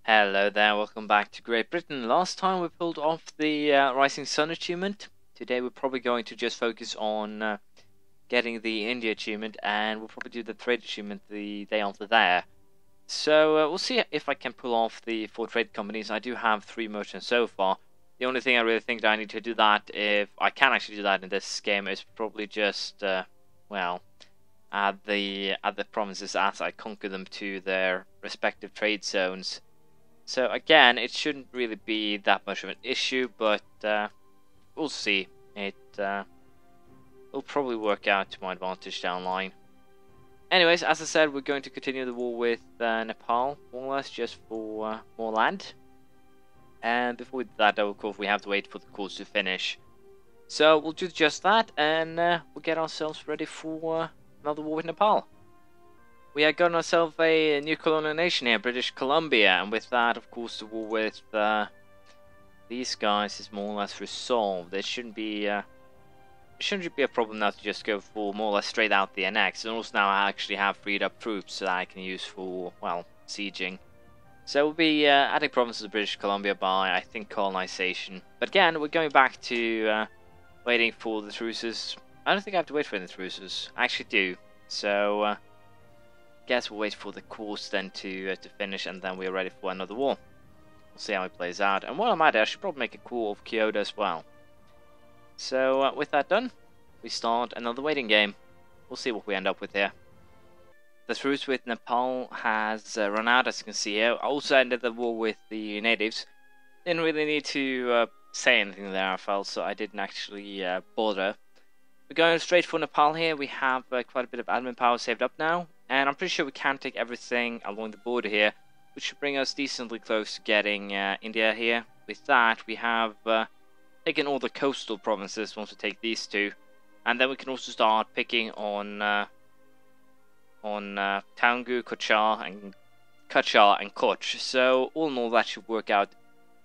Hello there, welcome back to Great Britain. Last time we pulled off the Rising Sun achievement. Today we're probably going to just focus on getting the India achievement, and we'll probably do the trade achievement the day after there. So we'll see if I can pull off the 4 trade companies. I do have 3 merchants so far. The only thing I really think that I need to do that, if I can actually do that in this game, is probably just, well, add the provinces as I conquer them to their respective trade zones. So again, it shouldn't really be that much of an issue, but we'll see. It will probably work out to my advantage down the line. Anyways, as I said, we're going to continue the war with Nepal, more or less, just for more land. And before we do that, though, of course, we have to wait for the course to finish. So we'll do just that, and we'll get ourselves ready for another war with Nepal. We have gotten ourselves a new colonial nation here, British Columbia, and with that, of course, the war with these guys is more or less resolved. It shouldn't be a problem now to just go for more or less straight out the annex. And also now I actually have freed up troops that I can use for, well, sieging. So we'll be adding provinces to British Columbia by, I think, colonization. But again, we're going back to waiting for the truces. I don't think I have to wait for any truces. I actually do. So guess we'll wait for the course then to finish, and then we're ready for another war. We'll see how it plays out. And while I'm at it, I should probably make a call of Kyoto as well. So with that done, we start another waiting game. We'll see what we end up with here. The truce with Nepal has run out, as you can see here. I also ended the war with the natives. Didn't really need to say anything there, I felt, so I didn't actually bother. We're going straight for Nepal here. We have quite a bit of admin power saved up now. And I'm pretty sure we can take everything along the border here, which should bring us decently close to getting India here. With that, we have taken all the coastal provinces once we take these two. And then we can also start picking on Taungu, Kachar, and Koch. So all in all, that should work out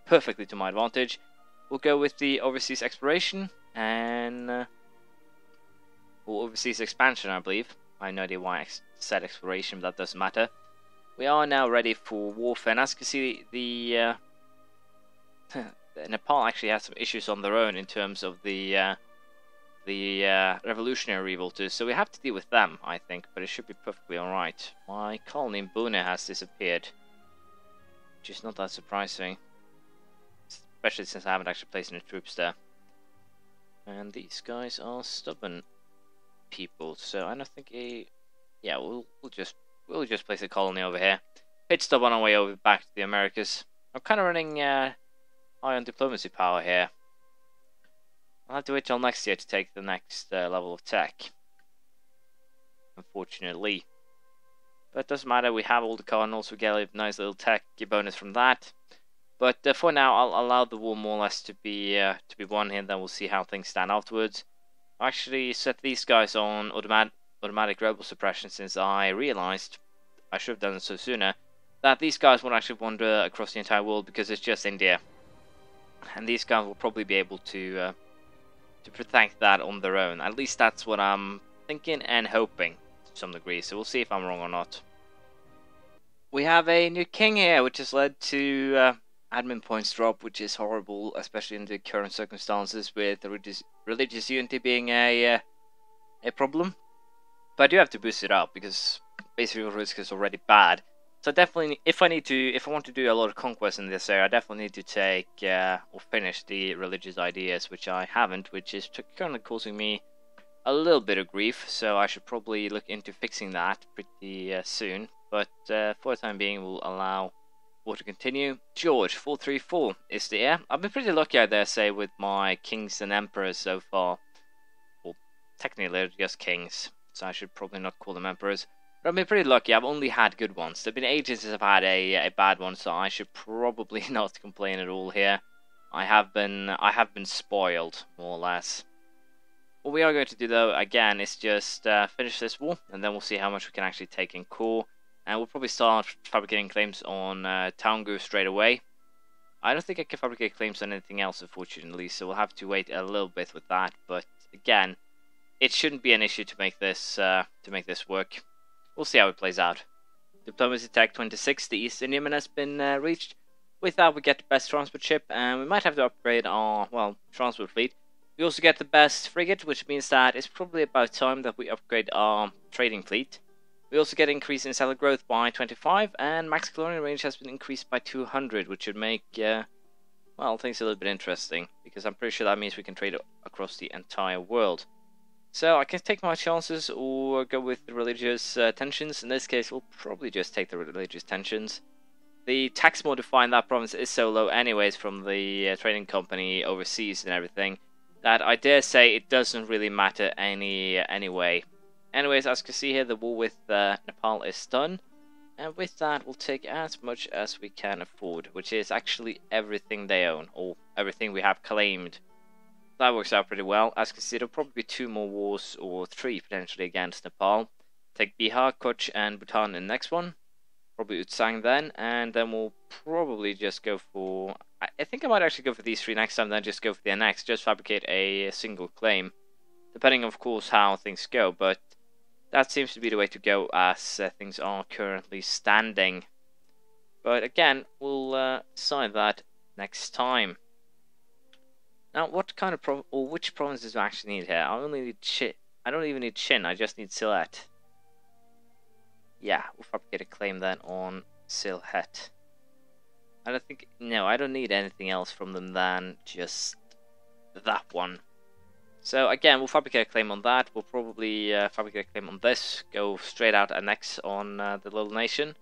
perfectly to my advantage. We'll go with the overseas exploration and or overseas expansion, I believe. I have no idea why I said exploration, but that doesn't matter. We are now ready for warfare, and as you can see, the Nepal actually has some issues on their own in terms of the revolutionary revolters, so we have to deal with them, I think, but it should be perfectly alright. My colony in Pune has disappeared, which is not that surprising, especially since I haven't actually placed any troops there. And these guys are stubborn people, so I don't think yeah, we'll just place a colony over here. Pit stop on our way over back to the Americas. I'm kind of running high on diplomacy power here. I'll have to wait till next year to take the next level of tech, unfortunately. But it doesn't matter, we have all the cardinals, we get a nice little tech bonus from that. But for now, I'll allow the war more or less to be won here, and then we'll see how things stand afterwards. I actually set these guys on automatic rebel suppression, since I realized, I should have done it so sooner, that these guys won't actually wander across the entire world because it's just India. And these guys will probably be able to protect that on their own. At least that's what I'm thinking and hoping to some degree, so we'll see if I'm wrong or not. We have a new king here, which has led to admin points drop, which is horrible, especially in the current circumstances with the religious unity being a problem. But I do have to boost it up because basic risk is already bad. So definitely, if I want to do a lot of conquest in this area, I definitely need to take or finish the religious ideas, which I haven't, which is currently causing me a little bit of grief. So I should probably look into fixing that pretty soon. But for the time being, we'll allow war to continue. George 434 is the heir. I've been pretty lucky, I dare say, with my kings and emperors so far. Well, technically they're just kings, so I should probably not call them emperors. But I've been pretty lucky. I've only had good ones. There've been ages since I've had a bad one, so I should probably not complain at all here. I have been spoiled, more or less. What we are going to do, though, again, is just finish this war, and then we'll see how much we can actually take in core. And we'll probably start fabricating claims on Taungu straight away. I don't think I can fabricate claims on anything else, unfortunately, so we'll have to wait a little bit with that. But again, it shouldn't be an issue to make this work. We'll see how it plays out. Diplomacy Tech 26, the East Indiaman has been reached. With that, we get the best transport ship, and we might have to upgrade our, well, transport fleet. We also get the best frigate, which means that it's probably about time that we upgrade our trading fleet. We also get an increase in settler growth by 25, and max colonial range has been increased by 200, which should make, well, things a little bit interesting, because I'm pretty sure that means we can trade across the entire world. So I can take my chances or go with the religious tensions. In this case, we'll probably just take the religious tensions. The tax modify in that province is so low anyways from the trading company overseas and everything, that I dare say it doesn't really matter anyway. Anyways, as you can see here, the war with Nepal is done. And with that, we'll take as much as we can afford, which is actually everything they own, or everything we have claimed. That works out pretty well. As you can see, there'll probably be 2 more wars, or 3 potentially, against Nepal. Take Bihar, Kutch, and Bhutan in the next one. Probably Utsang then, and then we'll probably just go for... I think I might actually go for these 3 next time, then just go for the next, just fabricate a single claim. Depending, of course, how things go, but that seems to be the way to go as things are currently standing. But again, we'll decide that next time. Now, what kind of which provinces do I actually need here? I only need I don't even need Chin, I just need Sylhet. Yeah, we'll fabricate a claim then on Sylhet. I don't think... No, I don't need anything else from them than just that one. So again, we'll fabricate a claim on that. We'll probably fabricate a claim on this. Go straight out annex on the little nation.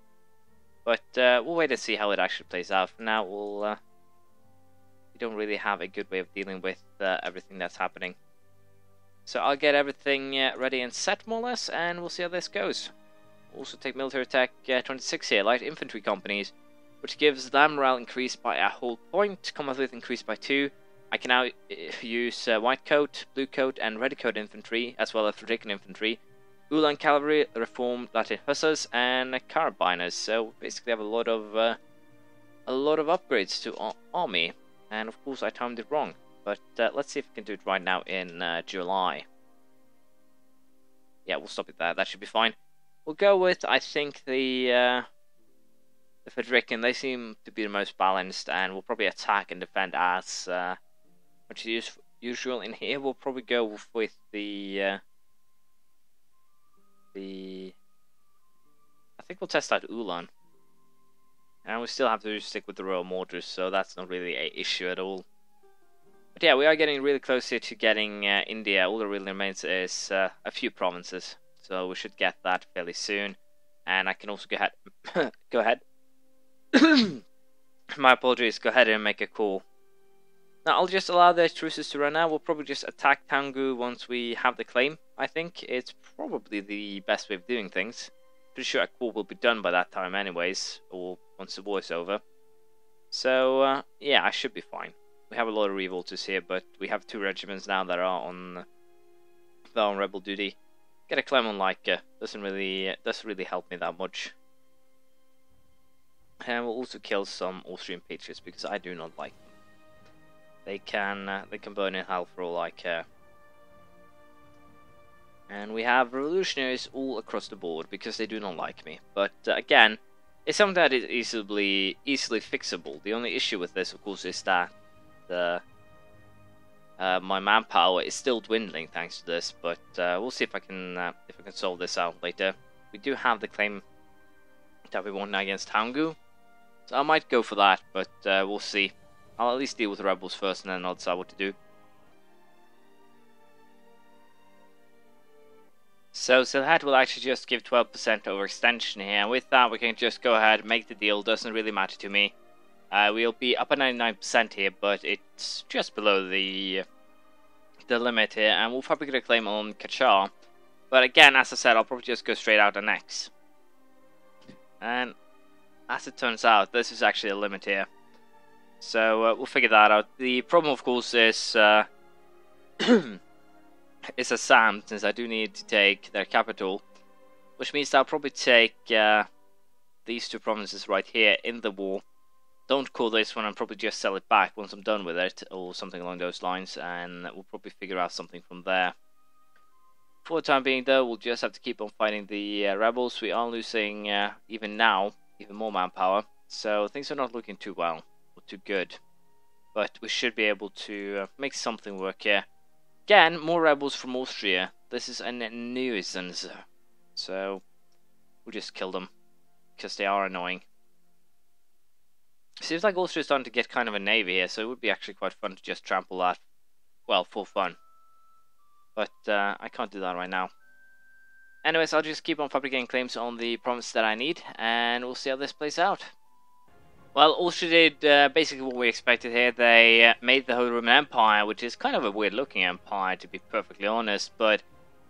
But we'll wait and see how it actually plays out. For now, we don't really have a good way of dealing with everything that's happening. So I'll get everything ready and set more or less, and we'll see how this goes. Also take military tech 26 here, light infantry companies, which gives their morale increased by a whole point, combat width increased by 2. I can now use white coat, blue coat, and red coat infantry, as well as Frederican infantry, Ulan cavalry, reformed Latin hussars, and carabiners. So basically, I have a lot of upgrades to our army, and of course, I timed it wrong. But let's see if we can do it right now in July. Yeah, we'll stop it there. That should be fine. We'll go with, I think, the Frederican. They seem to be the most balanced, and we'll probably attack and defend as much as usual. In here, we'll probably go with the I think we'll test out Ulan, and we still have to stick with the Royal Mortars, so that's not really an issue at all. But yeah, we are getting really close here to getting India. All that really remains is a few provinces, so we should get that fairly soon. And I can also go ahead. My apologies. Go ahead and make a call. Now I'll just allow the truces to run out. We'll probably just attack Tangu once we have the claim. I think it's probably the best way of doing things. Pretty sure a call will be done by that time, anyways, or once the war is over. So yeah, I should be fine. We have a lot of revolters here, but we have 2 regiments now that are on rebel duty. Get a claim on Laika doesn't really help me that much. And we'll also kill some Austrian patriots because I do not like them. They can burn in hell for all I care. And we have revolutionaries all across the board because they do not like me. But again, it's something that is easily fixable. The only issue with this, of course, is that my manpower is still dwindling thanks to this. But we'll see if I can solve this out later. We do have the claim that we want now against Taungu, so I might go for that. But we'll see. I'll at least deal with the rebels first, and then I'll decide what to do. So Sylhet will actually just give 12% overextension here, and with that we can just go ahead, make the deal. Doesn't really matter to me. We'll be up at 99% here, but it's just below the limit here, and we'll probably get a claim on Kachar. But again, as I said, I'll probably just go straight out and X. And as it turns out, this is actually a limit here. So we'll figure that out. The problem, of course, is is Assam, since I do need to take their capital, which means I'll probably take these 2 provinces right here in the war. Don't call this one, and probably just sell it back once I'm done with it, or something along those lines, and we'll probably figure out something from there. For the time being, though, we'll just have to keep on fighting the rebels. We are losing, even now, even more manpower. So things are not looking too well, or too good. But we should be able to make something work here. Again, more rebels from Austria. This is a nuisance. So we'll just kill them, because they are annoying. Seems like Austria's starting to get kind of a navy here, so it would be actually quite fun to just trample that. Well, for fun. But I can't do that right now. Anyways, I'll just keep on fabricating claims on the province that I need, and we'll see how this plays out. Well, Austria did basically what we expected here. They made the whole Roman Empire, which is kind of a weird looking empire, to be perfectly honest, but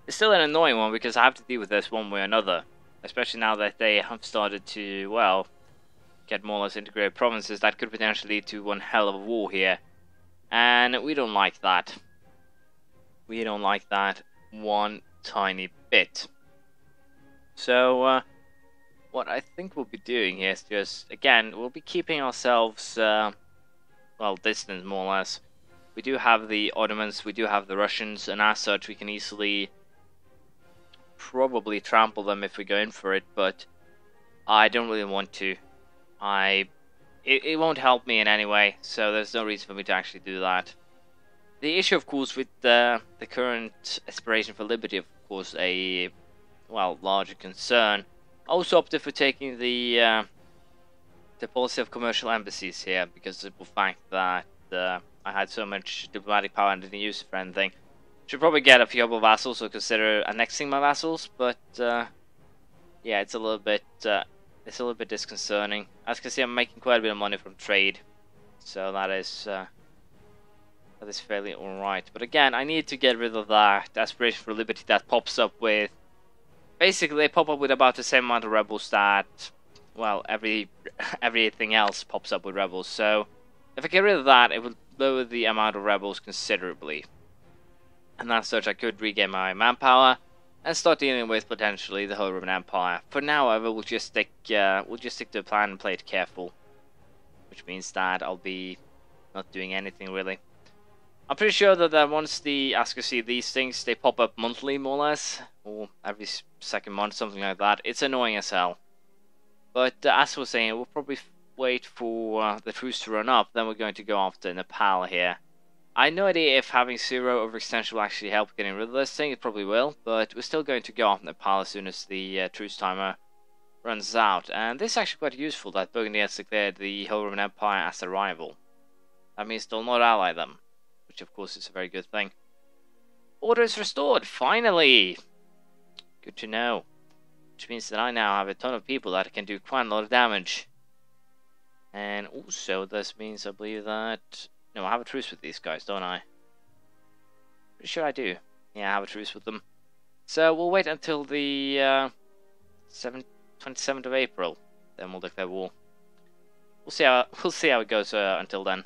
it's still an annoying one because I have to deal with this one way or another. Especially now that they have started to, well, get more or less integrated provinces. That could potentially lead to one hell of a war here. And we don't like that. We don't like that one tiny bit. So, what I think we'll be doing here is just, again, we'll be keeping ourselves, well, distant more or less. We do have the Ottomans, we do have the Russians, and as such we can easily probably trample them if we go in for it, but I don't really want to. It won't help me in any way, so there's no reason for me to actually do that. The issue, of course, with the current aspiration for liberty, of course, a, well, larger concern. I also opted for taking the policy of commercial embassies here, because of the fact that I had so much diplomatic power and didn't use it for anything. Should probably get a few other vassals or consider annexing my vassals, but yeah, it's a little bit disconcerting. As you can see, I'm making quite a bit of money from trade, so that is fairly alright. But again, I need to get rid of that aspiration for liberty that pops up with. Basically, they pop up with about the same amount of rebels that, well, everything else pops up with rebels. So if I get rid of that, it will lower the amount of rebels considerably. And as such, I could regain my manpower and start dealing with potentially the whole Roman Empire. For now, however, we'll just stick to a plan and play it careful, which means that I'll be not doing anything really. I'm pretty sure that once as you see, these things they pop up monthly more or less, or every second month, something like that. It's annoying as hell. But as I was saying, we'll probably wait for the truce to run up. Then we're going to go after Nepal here. I have no idea if having 0 overextension will actually help getting rid of this thing. It probably will, but we're still going to go after Nepal as soon as the truce timer runs out. And this is actually quite useful that Burgundy has declared the whole Roman Empire as a rival. That means they'll not ally them, which of course is a very good thing. Order is restored, finally! Good to know. Which means that I now have a ton of people that can do quite a lot of damage. And also this means, I believe that... No, I have a truce with these guys, don't I? Pretty sure I do. Yeah, I have a truce with them. So we'll wait until the 27th of April. Then we'll declare war. We'll see how it goes until then.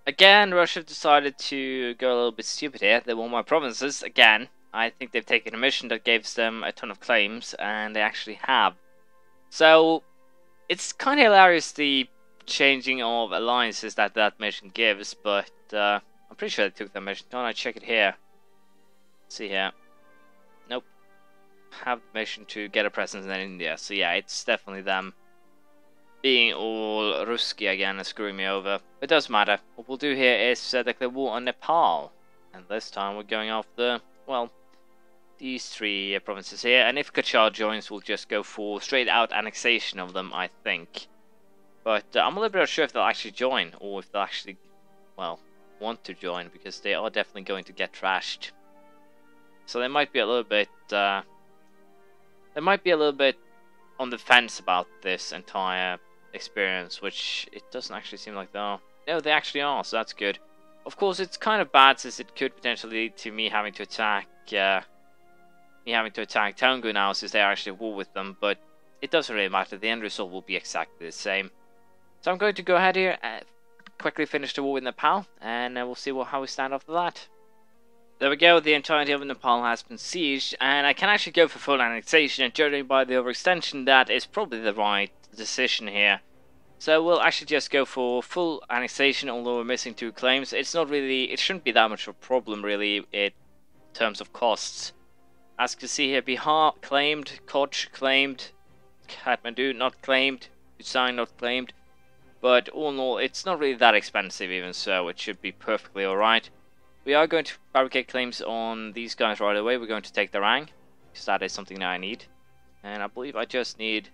Again, Russia decided to go a little bit stupid here. They want my provinces again. I think they've taken a mission that gives them a ton of claims, and they actually have. So it's kind of hilarious the changing of alliances that mission gives, but I'm pretty sure they took that mission. Don't I check it here? Let's see here. Nope. Have the mission to get a presence in India. So yeah, it's definitely them being all Ruski again and screwing me over. It doesn't matter. What we'll do here is declare war on Nepal. And this time we're going after, well, these 3 provinces here. And if Kachar joins, we'll just go for straight out annexation of them, I think. But I'm a little bit unsure if they'll actually join, or if they'll actually, well, want to join, because they are definitely going to get trashed. So they might be a little bit, on the fence about this entire experience, which it doesn't actually seem like they are. No, they actually are, so that's good. Of course, it's kind of bad since it could potentially lead to me having to attack, Toungu now, since they are actually at war with them. But it doesn't really matter. The end result will be exactly the same. So I'm going to go ahead here and quickly finish the war with Nepal, and we'll see how we stand after that. There we go, the entirety of Nepal has been sieged, and I can actually go for full annexation, and judging by the overextension, that is probably the right decision here. So we'll actually just go for full annexation, although we're missing 2 claims. It shouldn't be that much of a problem really in terms of costs. As you can see here, Bihar claimed, Koch claimed, Kathmandu not claimed, Ulsan not claimed. But all in all, it's not really that expensive, even so it should be perfectly alright. We are going to fabricate claims on these guys right away. We're going to take the Rang, because that is something that I need. And I believe I just need...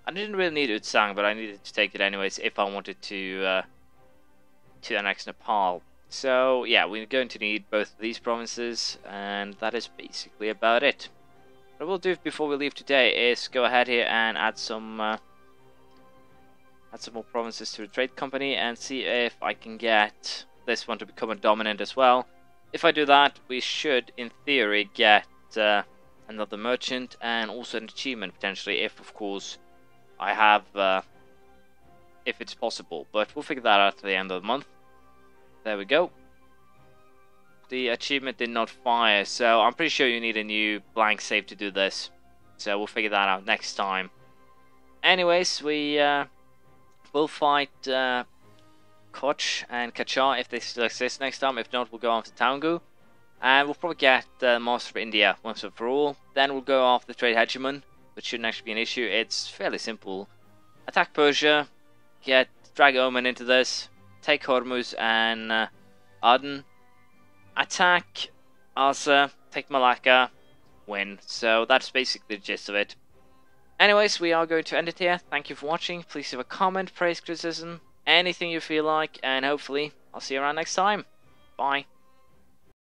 I didn't really need Ulsan, but I needed to take it anyways if I wanted to annex Nepal. So yeah, we're going to need both of these provinces, and that is basically about it. What we'll do before we leave today is go ahead here and add some more provinces to the trade company and see if I can get this one to become a dominant as well. If I do that, we should, in theory, get another merchant and also an achievement potentially, if of course I have, if it's possible. But we'll figure that out at the end of the month. There we go. The achievement did not fire, so I'm pretty sure you need a new blank save to do this. So we'll figure that out next time. Anyways, we'll fight Koch and Kachar if they still exist next time. If not, we'll go after Taungu. And we'll probably get Master of India once and for all. Then we'll go after the Trade Hegemon, which shouldn't actually be an issue. It's fairly simple. Attack Persia, drag Oman into this, take Hormuz and Aden, attack Asa, take Malacca, win. So that's basically the gist of it. Anyways, we are going to end it here. Thank you for watching. Please leave a comment, praise, criticism, anything you feel like, and hopefully I'll see you around next time. Bye.